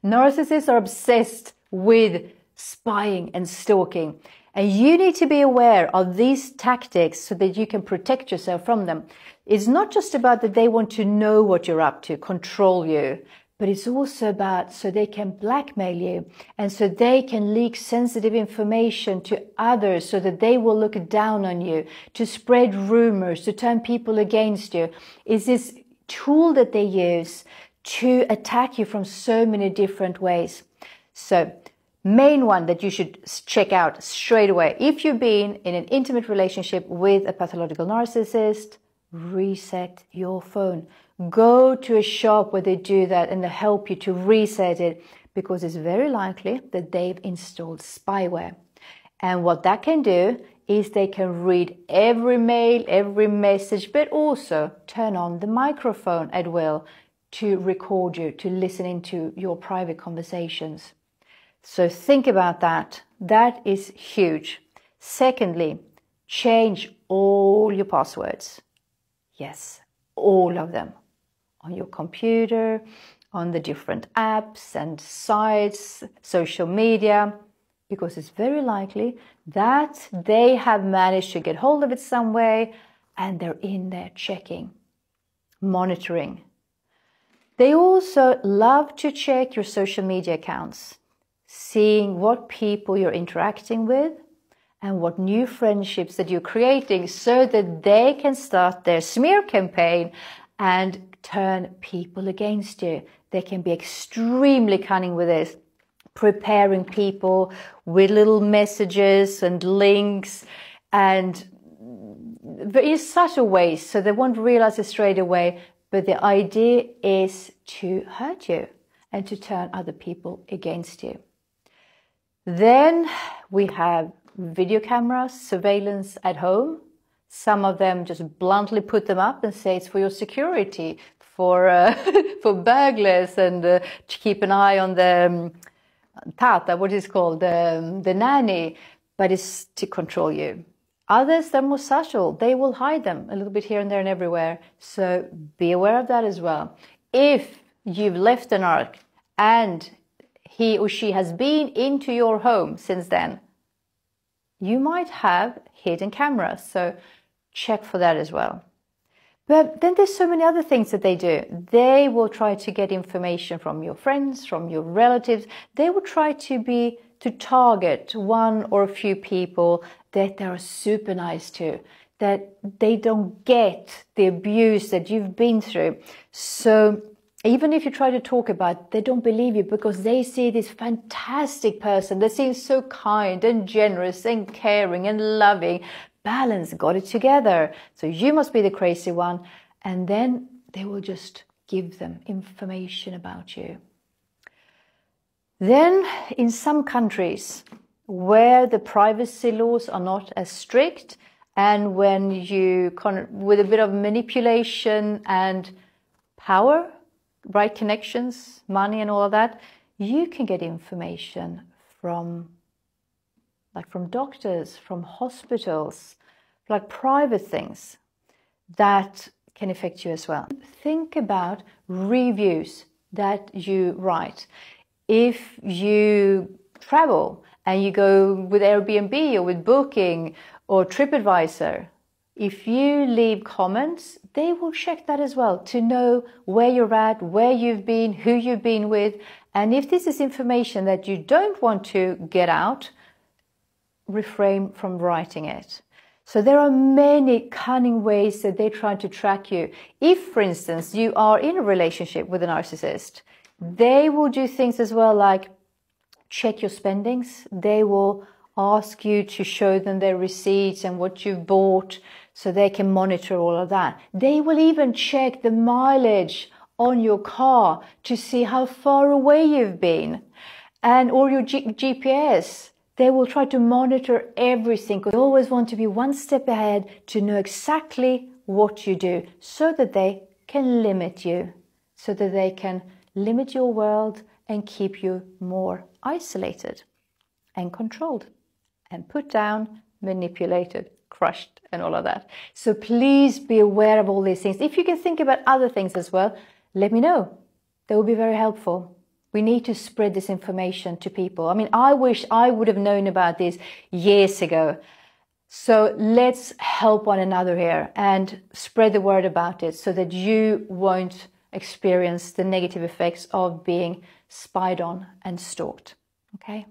Narcissists are obsessed with spying and stalking. And you need to be aware of these tactics so that you can protect yourself from them. It's not just about that they want to know what you're up to, control you, but it's also about so they can blackmail you and so they can leak sensitive information to others so that they will look down on you, to spread rumors, to turn people against you. It's this tool that they use to attack you from so many different ways. So, main one that you should check out straight away. If you've been in an intimate relationship with a pathological narcissist, reset your phone. Go to a shop where they do that and they help you to reset it, because it's very likely that they've installed spyware. And what that can do is they can read every mail, every message, but also turn on the microphone at will to record you, to listen into your private conversations. So think about that. That is huge. Secondly, change all your passwords. Yes, all of them. On your computer, on the different apps and sites, social media, because it's very likely that they have managed to get hold of it some way and they're in there checking, monitoring. They also love to check your social media accounts, seeing what people you're interacting with and what new friendships that you're creating so that they can start their smear campaign and turn people against you. They can be extremely cunning with this, preparing people with little messages and links and in subtle ways so they won't realize it straight away. But the idea is to hurt you and to turn other people against you. Then we have video cameras, surveillance at home. Some of them just bluntly put them up and say it's for your security, for burglars, and to keep an eye on the tata, what is called, the nanny, but it's to control you. Others, they're more subtle. They will hide them a little bit here and there and everywhere. So be aware of that as well. If you've left an arc and he or she has been into your home since then, you might have hidden cameras. So check for that as well. But then there's so many other things that they do. They will try to get information from your friends, from your relatives. They will try to target one or a few people that they are super nice to, that they don't get the abuse that you've been through. So even if you try to talk about it, they don't believe you because they see this fantastic person that seems so kind and generous and caring and loving, balanced, got it together. So you must be the crazy one. And then they will just give them information about you. Then in some countries where the privacy laws are not as strict, and when you, with a bit of manipulation and power, right connections, money and all of that, you can get information from doctors, from hospitals, like private things that can affect you as well. Think about reviews that you write. If you travel and you go with Airbnb or with Booking or TripAdvisor, if you leave comments, they will check that as well to know where you're at, where you've been, who you've been with. And if this is information that you don't want to get out, refrain from writing it. So there are many cunning ways that they try to track you. If, for instance, you are in a relationship with a narcissist, they will do things as well like check your spendings. They will ask you to show them their receipts and what you've bought so they can monitor all of that. They will even check the mileage on your car to see how far away you've been, and or your GPS. They will try to monitor everything. They always want to be one step ahead to know exactly what you do so that they can limit you, so that they can limit your world and keep you more isolated and controlled and put down, manipulated, crushed and all of that. So please be aware of all these things. If you can think about other things as well, let me know. That will be very helpful. We need to spread this information to people. I mean, I wish I would have known about this years ago. So let's help one another here and spread the word about it so that you won't experience the negative effects of being spied on and stalked. Okay?